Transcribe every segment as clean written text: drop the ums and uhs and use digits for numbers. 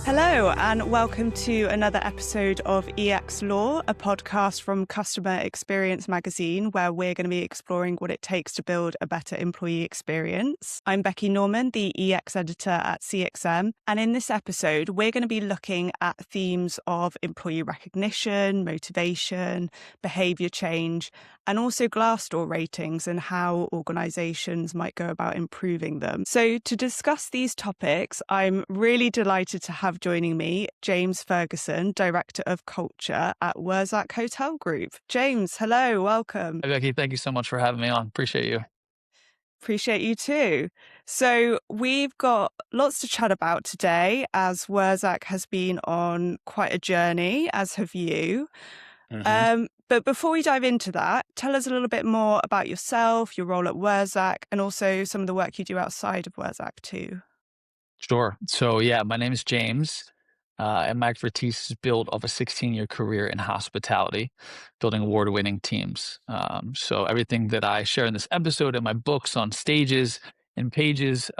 Hello, and welcome to another episode of EX Law, a podcast from Customer Experience Magazine, where we're going to be exploring what it takes to build a better employee experience. I'm Becky Norman, the EX editor at CXM, and in this episode, we're going to be looking at themes of employee recognition, motivation, behavior change, and also Glassdoor ratings and how organizations might go about improving them. So to discuss these topics, I'm really delighted to have joining me James Ferguson, Director of Culture at Wurzak Hotel Group. James, hello, welcome. Hi, Becky. Thank you so much for having me on. Appreciate you. Appreciate you too. So we've got lots to chat about today, as Wurzak has been on quite a journey, as have you. hmm But before we dive into that, tell us a little bit more about yourself, your role at Wurzak, and also some of the work you do outside of Wurzak too. Sure. So, yeah, my name is James, and my expertise is built off a 16-year career in hospitality, building award-winning teams. So, everything that I share in this episode and my books on stages and pages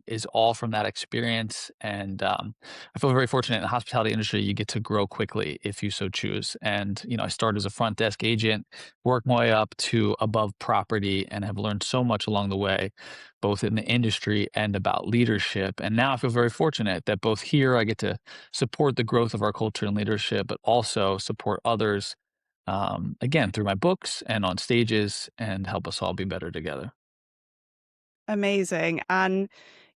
is all from that experience. And I feel very fortunate in the hospitality industry. You get to grow quickly if you so choose. And I started as a front desk agent, worked my way up to above property, and have learned so much along the way, both in the industry and about leadership. And now I feel very fortunate that both here I get to support the growth of our culture and leadership, but also support others, again, through my books and on stages and help us all be better together. Amazing. And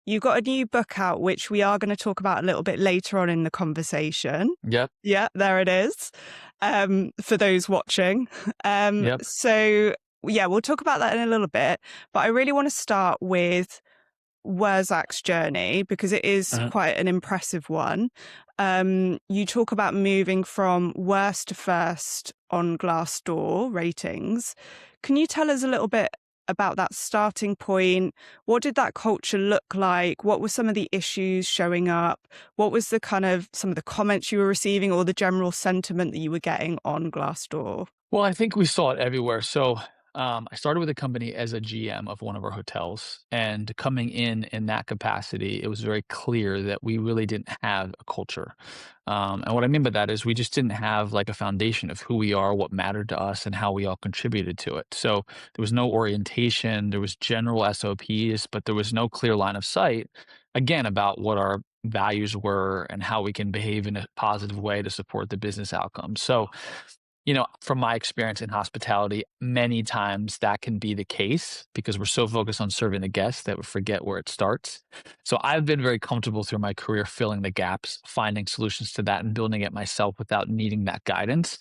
you've got a new book out, which we are going to talk about a little bit later on in the conversation. Yep. Yeah, there it is. For those watching. Yep. So yeah, we'll talk about that in a little bit. But I really want to start with Wurzak's journey because it is Mhm. quite an impressive one. You talk about moving from worst to first on Glassdoor ratings. Can you tell us a little bit about that starting point? What did that culture look like? What were some of the issues showing up? What was the kind of some of the comments you were receiving or the general sentiment that you were getting on Glassdoor? Well, I think we saw it everywhere. So I started with a company as a GM of one of our hotels, and coming in that capacity, it was very clear that we really didn't have a culture. And what I mean by that is we just didn't have like a foundation of who we are, what mattered to us, and how we all contributed to it. So there was no orientation, there was general SOPs, but there was no clear line of sight, again, about what our values were and how we can behave in a positive way to support the business outcomes. So from my experience in hospitality, many times that can be the case because we're so focused on serving the guests that we forget where it starts. So I've been very comfortable through my career filling the gaps, finding solutions to that, and building it myself without needing that guidance.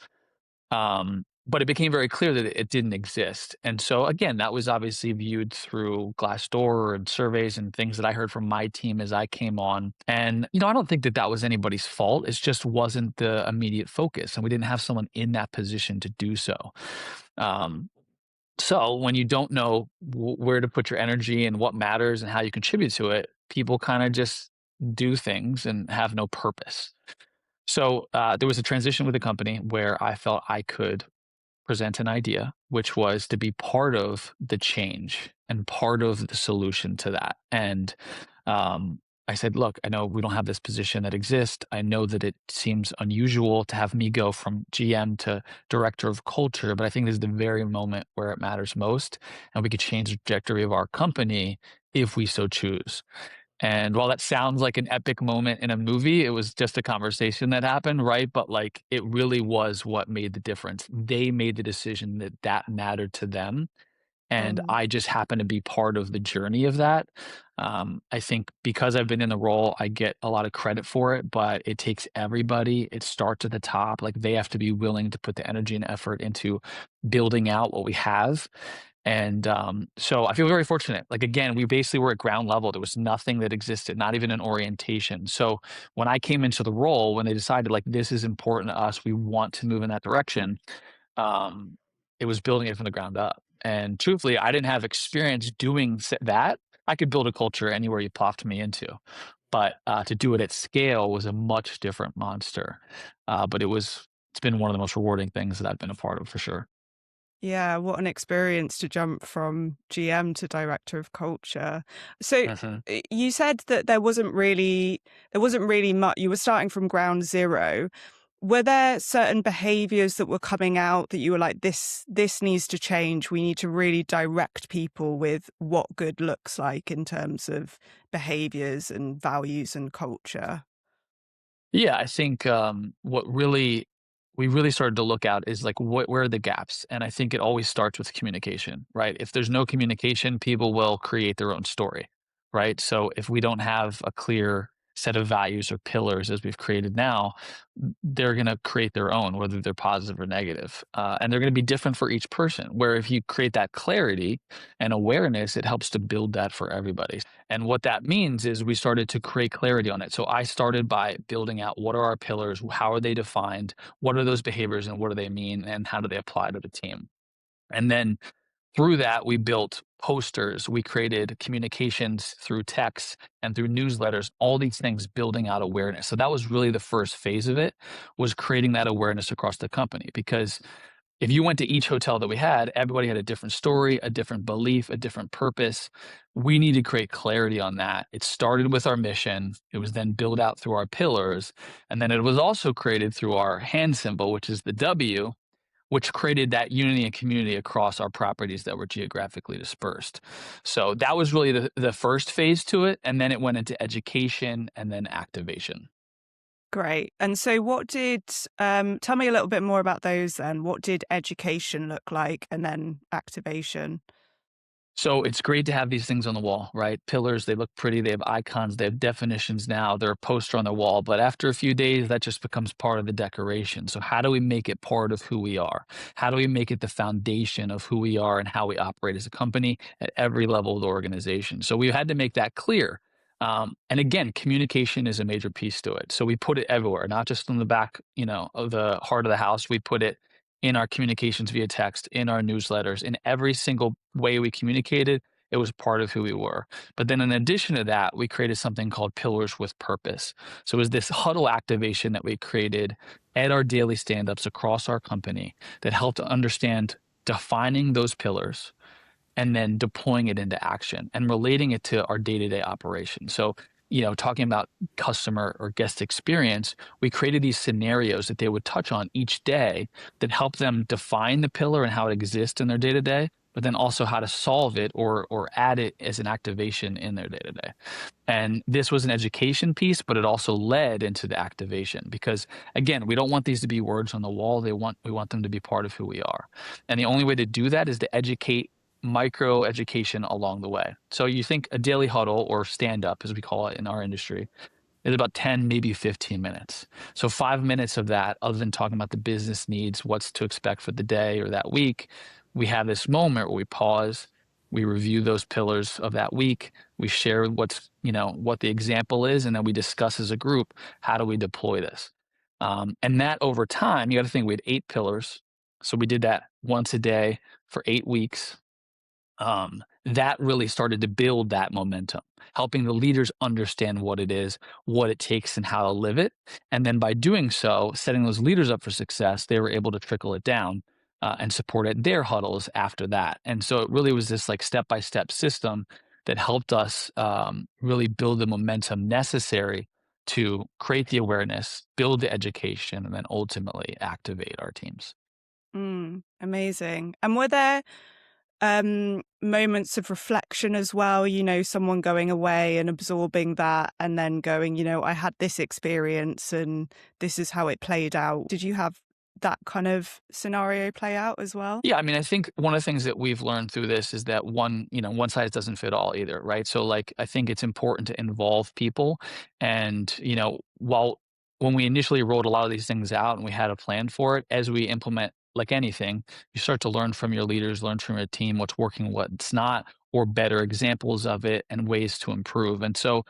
But it became very clear that it didn't exist. And so again, that was obviously viewed through Glassdoor and surveys and things that I heard from my team as I came on. And, I don't think that that was anybody's fault. It just wasn't the immediate focus. And we didn't have someone in that position to do so. Um, so when you don't know where to put your energy and what matters and how you contribute to it, people kind of just do things and have no purpose. So there was a transition with the company where I felt I could present an idea, which was to be part of the change and part of the solution to that. And I said, look, I know we don't have this position that exists. I know that it seems unusual to have me go from GM to director of culture, but I think this is the very moment where it matters most. And we could change the trajectory of our company if we so choose. And while that sounds like an epic moment in a movie, it was just a conversation that happened, right? But like it really was what made the difference. They made the decision that that mattered to them. And Mm, I just happened to be part of the journey of that. I think because I've been in the role, I get a lot of credit for it, but it takes everybody. It starts at the top. Like they have to be willing to put the energy and effort into building out what we have. And so I feel very fortunate. Like, again, we basically were at ground level. There was nothing that existed, not even an orientation. So when I came into the role, when they decided, like, this is important to us, we want to move in that direction, um, it was building it from the ground up. And truthfully, I didn't have experience doing that. I could build a culture anywhere you plopped me into. But to do it at scale was a much different monster. But it's been one of the most rewarding things that I've been a part of for sure. Yeah, what an experience to jump from GM to director of culture. So Mhm. you said that there wasn't really much. You were starting from ground zero. Were there certain behaviors that were coming out that you were like, this needs to change. We need to really direct people with what good looks like in terms of behaviors and values and culture? Yeah, I think, what really we really started to look at is like where are the gaps, and I think it always starts with communication, right? If there's no communication, people will create their own story, right? So if we don't have a clear set of values or pillars as we've created now, they're going to create their own, whether they're positive or negative, and they're going to be different for each person. Where if you create that clarity and awareness, it helps to build that for everybody. And what that means is we started to create clarity on it. So I started by building out what are our pillars, how are they defined, what are those behaviors, and what do they mean, and how do they apply to the team. And then through that, we built posters, we created communications through text and through newsletters, all these things building out awareness. So that was really the first phase of it, was creating that awareness across the company. Because if you went to each hotel that we had, everybody had a different story, a different belief, a different purpose. We need to create clarity on that. It started with our mission. It was then built out through our pillars. And then it was also created through our hand symbol, which is the W, which created that unity and community across our properties that were geographically dispersed. So that was really the first phase to it. And then it went into education and then activation. Great. And so tell me a little bit more about those then. What did education look like and then activation? So it's great to have these things on the wall, right? Pillars, they look pretty, they have icons, they have definitions now, they're a poster on the wall. But after a few days, that just becomes part of the decoration. So, how do we make it part of who we are? How do we make it the foundation of who we are and how we operate as a company at every level of the organization? So, we had to make that clear. And again, communication is a major piece to it. So, we put it everywhere, not just on the back, of the heart of the house. We put it in our communications via text, in our newsletters, in every single way we communicated, it was part of who we were. But then in addition to that, we created something called Pillars with Purpose. So it was this huddle activation that we created at our daily stand-ups across our company that helped to understand defining those pillars and then deploying it into action and relating it to our day-to-day operation. So, talking about customer or guest experience, we created these scenarios that they would touch on each day that help them define the pillar and how it exists in their day-to-day, but then also how to solve it or add it as an activation in their day-to-day. And this was an education piece, but it also led into the activation because again, we don't want these to be words on the wall. We want them to be part of who we are. And the only way to do that is to educate micro education along the way. So you think a daily huddle or stand up as we call it in our industry is about 10, maybe 15 minutes. So 5 minutes of that, other than talking about the business needs, what's to expect for the day or that week, we have this moment where we pause, we review those pillars of that week, we share what the example is, and then we discuss as a group, how do we deploy this? And that over time, you got to think we had 8 pillars. So we did that once a day for 8 weeks. That really started to build that momentum, helping the leaders understand what it is, what it takes, and how to live it. And then by doing so, setting those leaders up for success, they were able to trickle it down and support it in their huddles after that. And so it really was this like step by step system that helped us really build the momentum necessary to create the awareness, build the education, and then ultimately activate our teams. Amazing. And were there moments of reflection as well, someone going away and absorbing that and then going, I had this experience and this is how it played out. Did you have that kind of scenario play out as well? Yeah, I mean, I think one of the things that we've learned through this is that one size doesn't fit all either, right? So like I think it's important to involve people and, while when we initially rolled a lot of these things out and we had a plan for it, as we implement like anything, you start to learn from your leaders, learn from your team what's working, what's not, or better examples of it and ways to improve. And so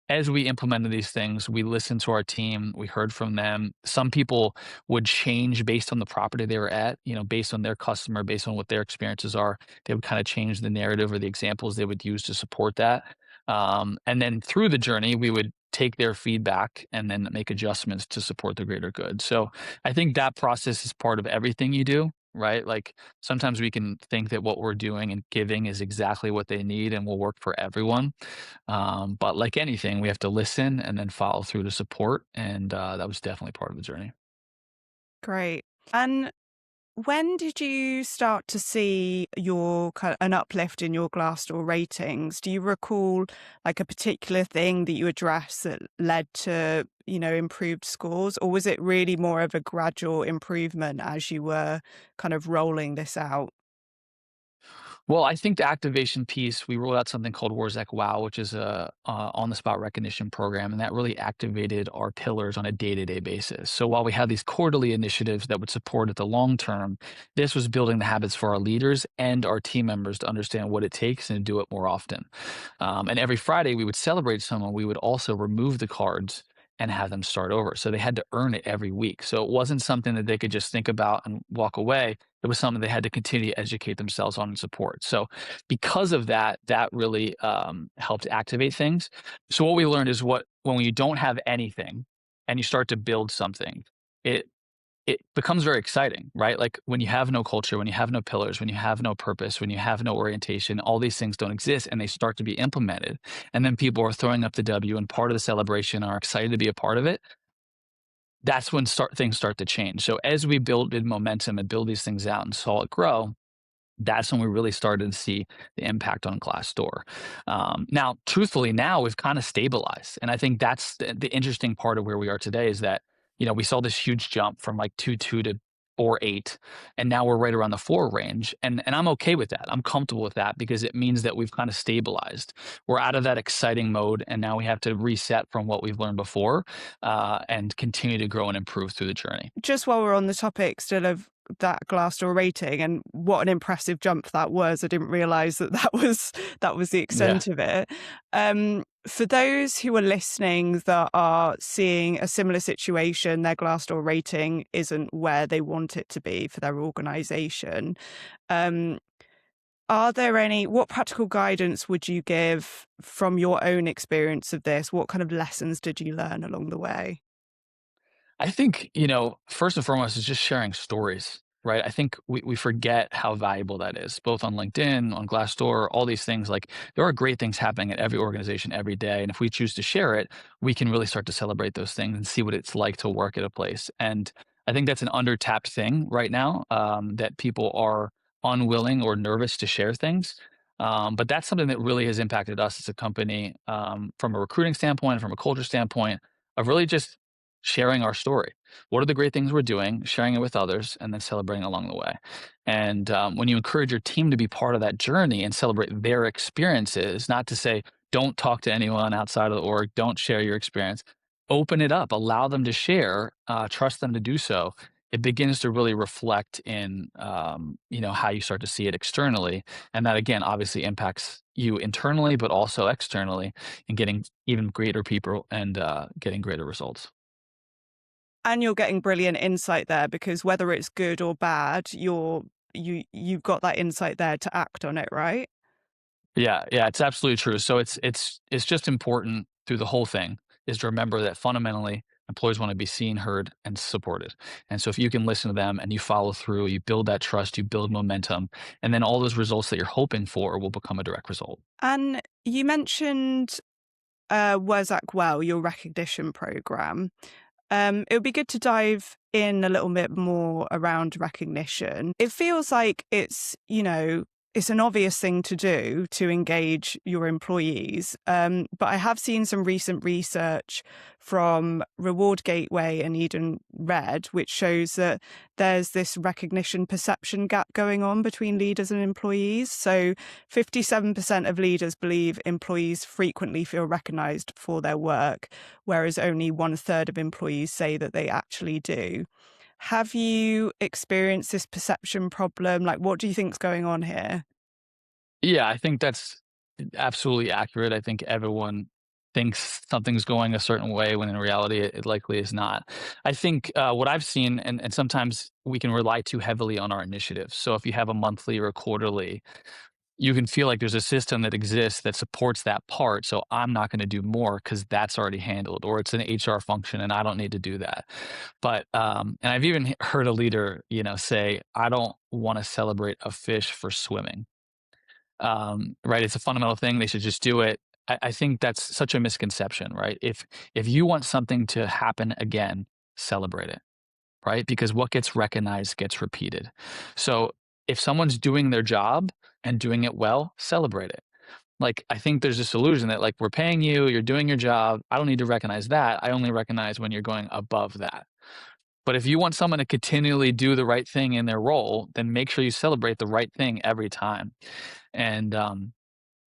as we implemented these things, we listened to our team, we heard from them. Some people would change based on the property they were at, based on their customer, based on what their experiences are. They would kind of change the narrative or the examples they would use to support that. And then through the journey, we would take their feedback and then make adjustments to support the greater good. So I think that process is part of everything you do. right? Like sometimes we can think that what we're doing and giving is exactly what they need and will work for everyone. But like anything, we have to listen and then follow through to support. And that was definitely part of the journey. Great. And when did you start to see an uplift in your Glassdoor ratings? Do you recall like a particular thing that you addressed that led to, improved scores, or was it really more of a gradual improvement as you were kind of rolling this out? Well, I think the activation piece, we rolled out something called Wurzak WOW, which is a on-the-spot recognition program, and that really activated our pillars on a day-to-day basis. So while we had these quarterly initiatives that would support it the long term, this was building the habits for our leaders and our team members to understand what it takes and to do it more often. And every Friday, we would celebrate someone. We would also remove the cards and have them start over. So they had to earn it every week. So it wasn't something that they could just think about and walk away. It was something they had to continue to educate themselves on and support. So because of that, that really helped activate things. So what we learned is what when you don't have anything and you start to build something, it it becomes very exciting, right? Like when you have no culture, when you have no pillars, when you have no purpose, when you have no orientation, all these things don't exist and they start to be implemented. And then people are throwing up the W and part of the celebration are excited to be a part of it. That's when things start to change. So as we build in momentum and build these things out and saw it grow, that's when we really started to see the impact on Glassdoor. Now, truthfully, now we've kind of stabilized, and I think that's the interesting part of where we are today is that we saw this huge jump from like 2.2 to 4.8, and now we're right around the 4 range, and I'm okay with that. I'm comfortable with that because it means that we've kind of stabilized. We're out of that exciting mode, and now we have to reset from what we've learned before, and continue to grow and improve through the journey. Just while we're on the topic still of that Glassdoor rating and what an impressive jump that was, I didn't realize that was the Yeah. extent of it. For those who are listening that are seeing a similar situation, their Glassdoor rating isn't where they want it to be for their organization. Um, what practical guidance would you give from your own experience of this? What kind of lessons did you learn along the way? I think, first and foremost is just sharing stories, right? I think we forget how valuable that is, both on LinkedIn, on Glassdoor, all these things. Like there are great things happening at every organization every day. And if we choose to share it, we can really start to celebrate those things and see what it's like to work at a place. And I think that's an undertapped thing right now, that people are unwilling or nervous to share things. But that's something that really has impacted us as a company, from a recruiting standpoint, from a culture standpoint, of really just sharing our story. What are the great things we're doing, sharing it with others, and then celebrating along the way. And when you encourage your team to be part of that journey and celebrate their experiences, not to say, don't talk to anyone outside of the org, don't share your experience, open it up, allow them to share, trust them to do so. It begins to really reflect in, how you start to see it externally. And that, again, obviously impacts you internally, but also externally in getting even greater people and getting greater results. And you're getting brilliant insight there because whether it's good or bad, you've got that insight there to act on it, right? Yeah, yeah, it's absolutely true. So it's just important through the whole thing is to remember that fundamentally employees want to be seen, heard, and supported. And so if you can listen to them and you follow through, you build that trust, you build momentum, and then all those results that you're hoping for will become a direct result. And you mentioned Wurzak WOW, your recognition program. It would be good to dive in a little bit more around recognition. It feels like it's an obvious thing to do to engage your employees. But I have seen some recent research from Reward Gateway and Eden Red, which shows that there's this recognition perception gap going on between leaders and employees. So 57% of leaders believe employees frequently feel recognized for their work, whereas only 1/3 of employees say that they actually do. Have you experienced this perception problem? Like, what do you think's going on here? Yeah, I think that's absolutely accurate. I think everyone thinks something's going a certain way when in reality it likely is not. I think what I've seen, and sometimes we can rely too heavily on our initiatives. So if you have a monthly or a quarterly, you can feel like there's a system that exists that supports that part. So I'm not going to do more because that's already handled, or it's an HR function and I don't need to do that. But and I've even heard a leader, say, I don't want to celebrate a fish for swimming. Right? It's a fundamental thing. They should just do it. I think that's such a misconception, right? If you want something to happen again, celebrate it, right? Because what gets recognized gets repeated. So if someone's doing their job and doing it well, celebrate it. Like, I think there's this illusion that, like, we're paying you, you're doing your job. I don't need to recognize that. I only recognize when you're going above that. But if you want someone to continually do the right thing in their role, then make sure you celebrate the right thing every time. And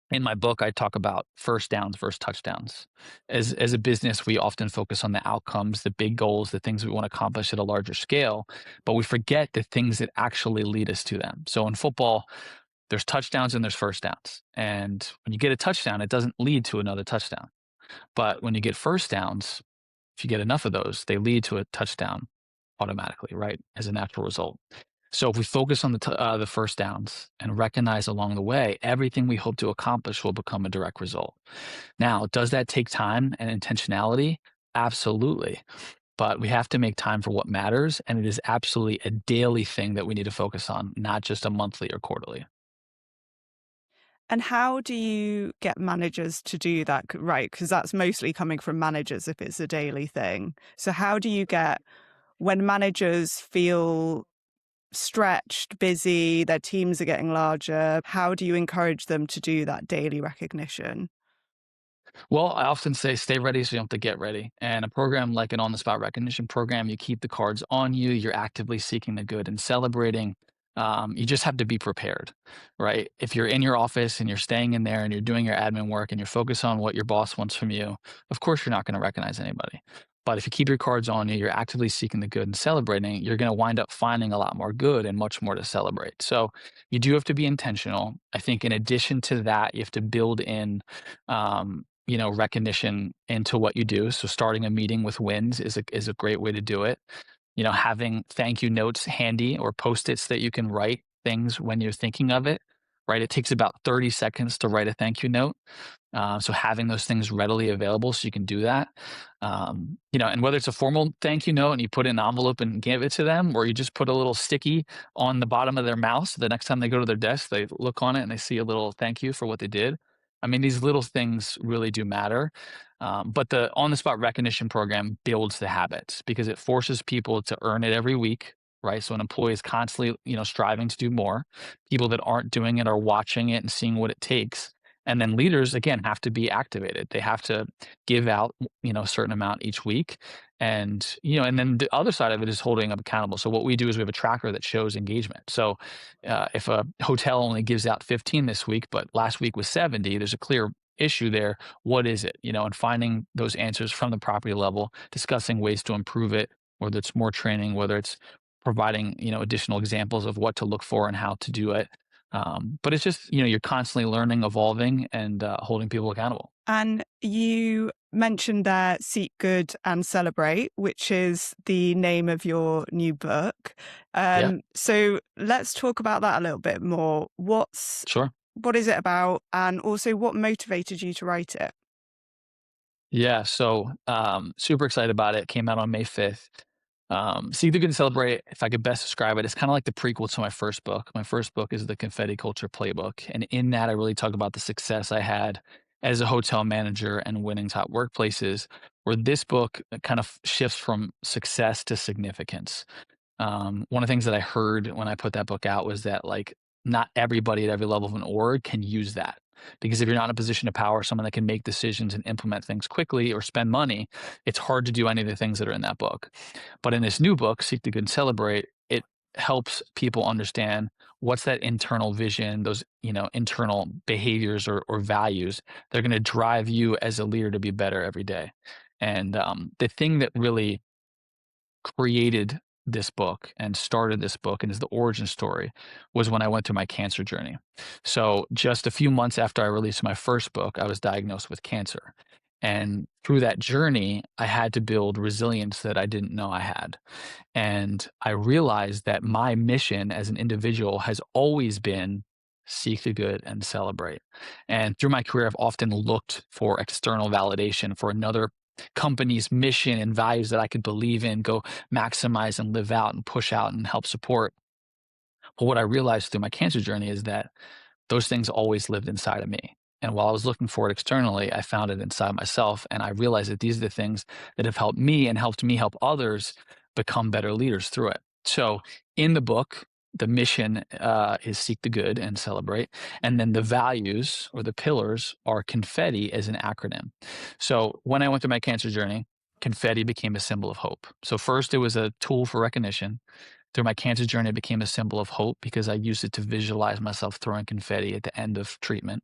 in my book, I talk about first downs versus touchdowns. As a business, we often focus on the outcomes, the big goals, the things we want to accomplish at a larger scale, but we forget the things that actually lead us to them. So in football, there's touchdowns and there's first downs. And when you get a touchdown, it doesn't lead to another touchdown. But when you get first downs, if you get enough of those, they lead to a touchdown automatically, right? As a natural result. So if we focus on the first downs and recognize along the way, everything we hope to accomplish will become a direct result. Now, does that take time and intentionality? Absolutely. But we have to make time for what matters. And it is absolutely a daily thing that we need to focus on, not just a monthly or quarterly. And how do you get managers to do that? Right, because that's mostly coming from managers if it's a daily thing. So how do you get when managers feel stretched, busy, their teams are getting larger, how do you encourage them to do that daily recognition? Well, I often say stay ready so you don't have to get ready. And a program like an on the spot recognition program, you keep the cards on you, you're actively seeking the good and celebrating. You just have to be prepared, right? If you're in your office and you're staying in there and you're doing your admin work and you're focused on what your boss wants from you, of course, you're not going to recognize anybody. But if you keep your cards on you, you're actively seeking the good and celebrating, you're going to wind up finding a lot more good and much more to celebrate. So you do have to be intentional. I think in addition to that, you have to build in recognition into what you do. So starting a meeting with wins is a great way to do it. Having thank you notes handy or post-its that you can write things when you're thinking of it, right? It takes about 30 seconds to write a thank you note. So having those things readily available so you can do that, and whether it's a formal thank you note and you put it in an envelope and give it to them, or you just put a little sticky on the bottom of their mouse, so the next time they go to their desk, they look on it and they see a little thank you for what they did. I mean, these little things really do matter. But the on the spot recognition program builds the habits because it forces people to earn it every week, right? So an employee is constantly, striving to do more. People that aren't doing it are watching it and seeing what it takes. And then leaders, again, have to be activated. They have to give out, a certain amount each week. And then the other side of it is holding them accountable. So what we do is we have a tracker that shows engagement. So if a hotel only gives out 15 this week, but last week was 70, there's a clear issue there. What is it? And finding those answers from the property level, discussing ways to improve it, whether it's more training, whether it's providing, additional examples of what to look for and how to do it. But it's just, you're constantly learning, evolving, and holding people accountable. And you mentioned there Seek Good and Celebrate, which is the name of your new book. Yeah, So let's talk about that a little bit more. sure. What is it about? And also what motivated you to write it? Yeah, so super excited about it. Came out on May 5th. See the Good and Celebrate, if I could best describe it, it's kind of like the prequel to my first book. My first book is the Confetti Culture Playbook. And in that, I really talk about the success I had as a hotel manager and winning top workplaces, where this book kind of shifts from success to significance. One of the things that I heard when I put that book out was that, like, not everybody at every level of an org can use that. Because if you're not in a position of power, someone that can make decisions and implement things quickly or spend money, it's hard to do any of the things that are in that book. But in this new book, Seek the Good and Celebrate, it helps people understand what's that internal vision, those, internal behaviors or values that are going to drive you as a leader to be better every day. And the thing that really created this book and started this book and is the origin story was when I went through my cancer journey. So just a few months after I released my first book, I was diagnosed with cancer. And through that journey, I had to build resilience that I didn't know I had. And I realized that my mission as an individual has always been seek the good, and celebrate. And through my career, I've often looked for external validation for another company's mission and values that I could believe in, go maximize and live out and push out and help support. But what I realized through my cancer journey is that those things always lived inside of me. And while I was looking for it externally, I found it inside myself. And I realized that these are the things that have helped me and helped me help others become better leaders through it. So in the book, the mission is seek the good and celebrate. And then the values or the pillars are confetti as an acronym. So when I went through my cancer journey, confetti became a symbol of hope. So first, it was a tool for recognition. Through my cancer journey, it became a symbol of hope because I used it to visualize myself throwing confetti at the end of treatment.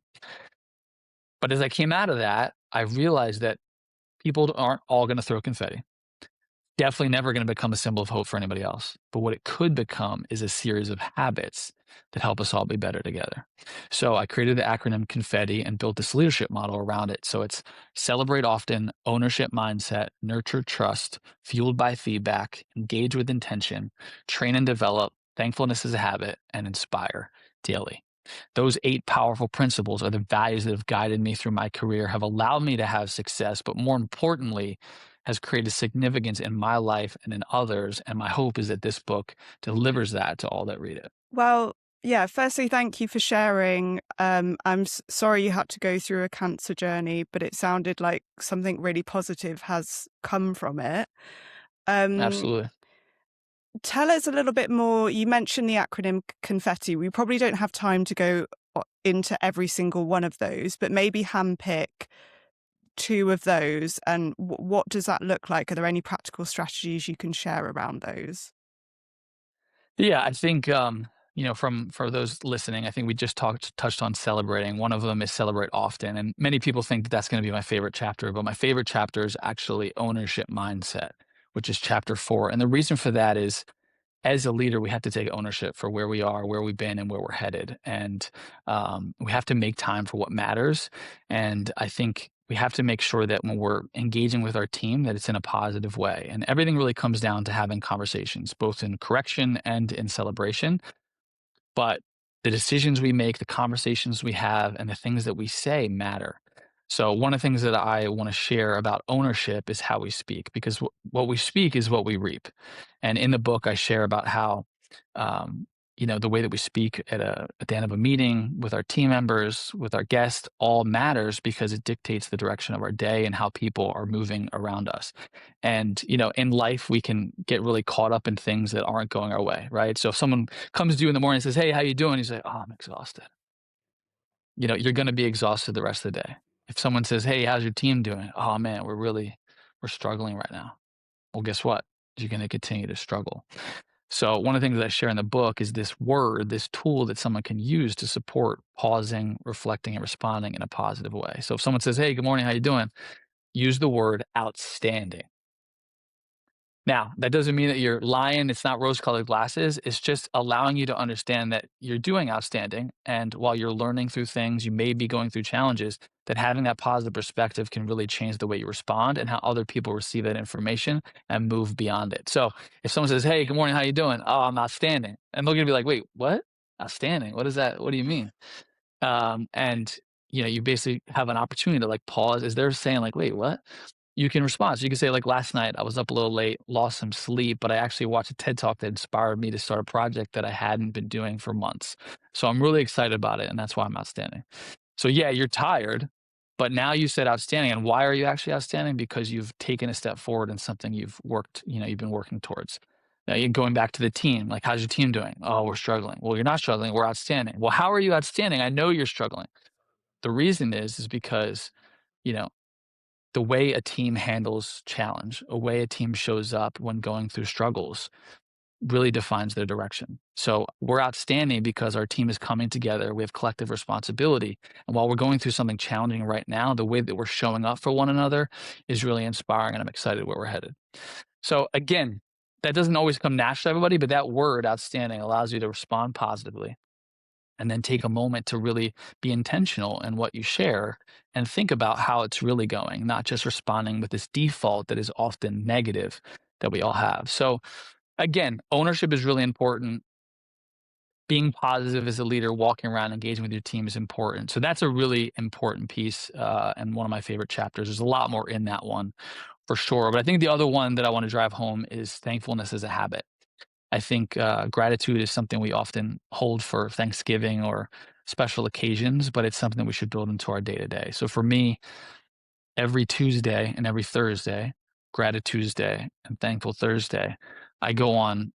But as I came out of that, I realized that people aren't all going to throw confetti. Definitely never going to become a symbol of hope for anybody else. But what it could become is a series of habits that help us all be better together. So I created the acronym confetti and built this leadership model around it. So it's celebrate often, ownership mindset, nurture trust, fueled by feedback, engage with intention, train and develop, thankfulness is a habit, and inspire daily. Those 8 powerful principles are the values that have guided me through my career, have allowed me to have success, but more importantly, has created significance in my life and in others. And my hope is that this book delivers that to all that read it. Well, yeah, firstly, thank you for sharing. I'm sorry you had to go through a cancer journey, but it sounded like something really positive has come from it. Um, Absolutely. Tell us a little bit more. You mentioned the acronym confetti. We probably don't have time to go into every single one of those, but maybe handpick 2 of those. And what does that look like? Are there any practical strategies you can share around those? Yeah, I think from for those listening, I think we just touched on celebrating. One of them is celebrate often, and many people think that that's going to be my favorite chapter, but my favorite chapter is actually ownership mindset, which is chapter 4. And the reason for that is as a leader, we have to take ownership for where we are, where we've been, and where we're headed. And we have to make time for what matters. And I think we have to make sure that when we're engaging with our team, that it's in a positive way. And everything really comes down to having conversations, both in correction and in celebration. But the decisions we make, the conversations we have, and the things that we say matter. So, one of the things that I want to share about ownership is how we speak, because what we speak is what we reap. And in the book, I share about how, um, the way that we speak at the end of a meeting with our team members, with our guests, all matters because it dictates the direction of our day and how people are moving around us. And, in life, we can get really caught up in things that aren't going our way, right? So if someone comes to you in the morning and says, "Hey, how you doing?" You say, "Oh, I'm exhausted." You're going to be exhausted the rest of the day. If someone says, "Hey, how's your team doing?" "Oh man, we're struggling right now." Well, guess what? You're going to continue to struggle. So one of the things that I share in the book is this word, this tool that someone can use to support pausing, reflecting, and responding in a positive way. So if someone says, "Hey, good morning, how you doing?" Use the word outstanding. Now, that doesn't mean that you're lying, it's not rose-colored glasses, it's just allowing you to understand that you're doing outstanding, and while you're learning through things, you may be going through challenges, that having that positive perspective can really change the way you respond and how other people receive that information and move beyond it. So, if someone says, "Hey, good morning, how you doing?" "Oh, I'm outstanding." And they're gonna be like, "Wait, what? Outstanding? What is that? What do you mean?" And, you basically have an opportunity to, like, pause as they're saying, like, "Wait, what?" You can respond. So you can say, like, last night I was up a little late, lost some sleep, but I actually watched a TED Talk that inspired me to start a project that I hadn't been doing for months. So I'm really excited about it, and that's why I'm outstanding. So yeah, you're tired, but now you said outstanding. And why are you actually outstanding? Because you've taken a step forward in something you've been working towards. Now you're going back to the team. Like, how's your team doing? "Oh, we're struggling." "Well, you're not struggling. We're outstanding." "Well, how are you outstanding? I know you're struggling." The reason is because, you know, the way a team handles challenge, a way a team shows up when going through struggles really defines their direction. So we're outstanding because our team is coming together. We have collective responsibility. And while we're going through something challenging right now, the way that we're showing up for one another is really inspiring. And I'm excited where we're headed. So again, that doesn't always come naturally to everybody, but that word outstanding allows you to respond positively and then take a moment to really be intentional in what you share and think about how it's really going, not just responding with this default that is often negative that we all have. So, again, ownership is really important. being positive as a leader, walking around, engaging with your team is important. So that's a really important piece, and one of my favorite chapters. There's a lot more in that one for sure. But I think the other one that I want to drive home is thankfulness as a habit. I think gratitude is something we often hold for Thanksgiving or special occasions, but it's something we should build into our day to day. So for me, every Tuesday and every Thursday, Gratitude Tuesday and Thankful Thursday, I go on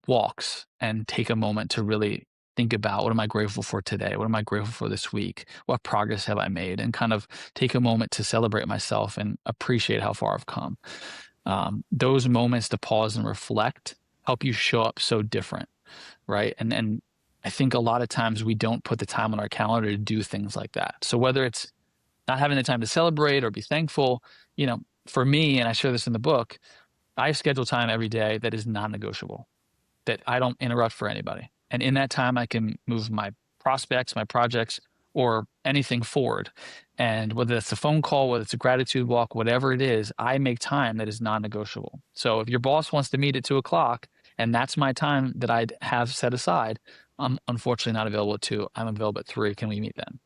walks and take a moment to really think about what am I grateful for today? What am I grateful for this week? What progress have I made? And kind of take a moment to celebrate myself and appreciate how far I've come. Those moments to pause and reflect help you show up so different, right? And I think a lot of times we don't put the time on our calendar to do things like that. So whether it's not having the time to celebrate or be thankful, for me, and I share this in the book, I schedule time every day that is non-negotiable, that I don't interrupt for anybody. And in that time, I can move my prospects, my projects, or anything forward. And whether it's a phone call, whether it's a gratitude walk, whatever it is, I make time that is non-negotiable. So if your boss wants to meet at 2 o'clock and that's my time that I'd have set aside, I'm unfortunately not available at 2. I'm available at 3. Can we meet then?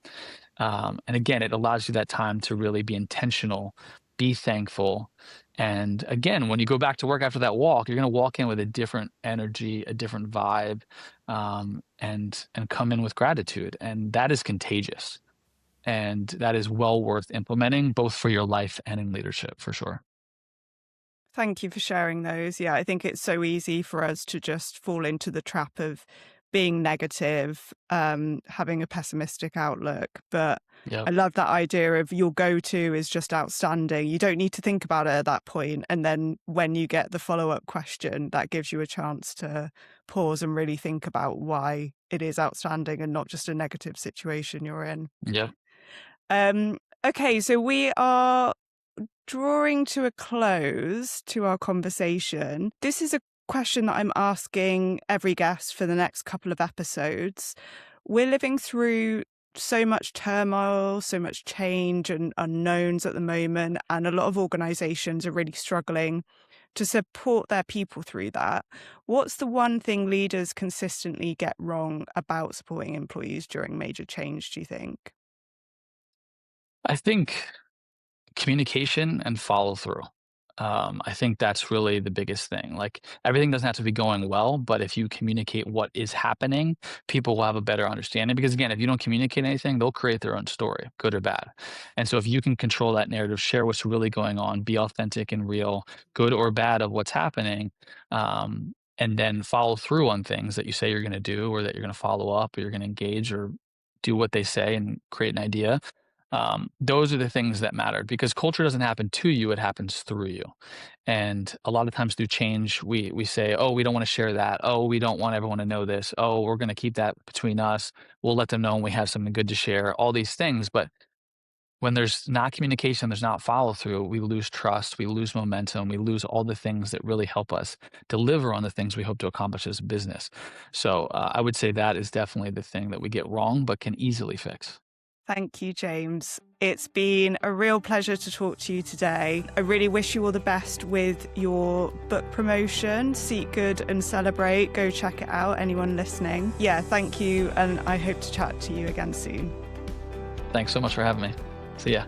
And again, it allows you that time to really be intentional, be thankful. And again, when you go back to work after that walk, you're going to walk in with a different energy, a different vibe, and come in with gratitude. And that is contagious. And that is well worth implementing, both for your life and in leadership, for sure. Thank you for sharing those. Yeah, I think it's so easy for us to just fall into the trap of being negative, having a pessimistic outlook. But Yep. I love that idea of your go-to is just outstanding. You don't need to think about it at that point. And then when you get the follow-up question, that gives you a chance to pause and really think about why it is outstanding and not just a negative situation you're in. Yep. Okay, so we are drawing to a close to our conversation. This is a question that I'm asking every guest for the next couple of episodes. We're living through so much turmoil, so much change and unknowns at the moment, and a lot of organizations are really struggling to support their people through that. What's the one thing leaders consistently get wrong about supporting employees during major change, do you think? I think communication and follow through. I think that's really the biggest thing. Like everything doesn't have to be going well, but if you communicate what is happening, people will have a better understanding. Because again, if you don't communicate anything, they'll create their own story, good or bad. And so if you can control that narrative, share what's really going on, be authentic and real, good or bad of what's happening, and then follow through on things that you say you're going to do or that you're going to follow up or you're going to engage or do what they say and create an idea. Those are the things that matter because culture doesn't happen to you, it happens through you. And a lot of times through change, we say, oh, we don't want to share that. Oh, we don't want everyone to know this. Oh, we're going to keep that between us. We'll let them know when we have something good to share, all these things. But when there's not communication, there's not follow through, we lose trust, we lose momentum, we lose all the things that really help us deliver on the things we hope to accomplish as a business. So I would say that is definitely the thing that we get wrong, but can easily fix. Thank you, James. It's been a real pleasure to talk to you today. I really wish you all the best with your book promotion. Seek good and celebrate. Go check it out, anyone listening. Yeah, thank you. And I hope to chat to you again soon. Thanks so much for having me. See ya.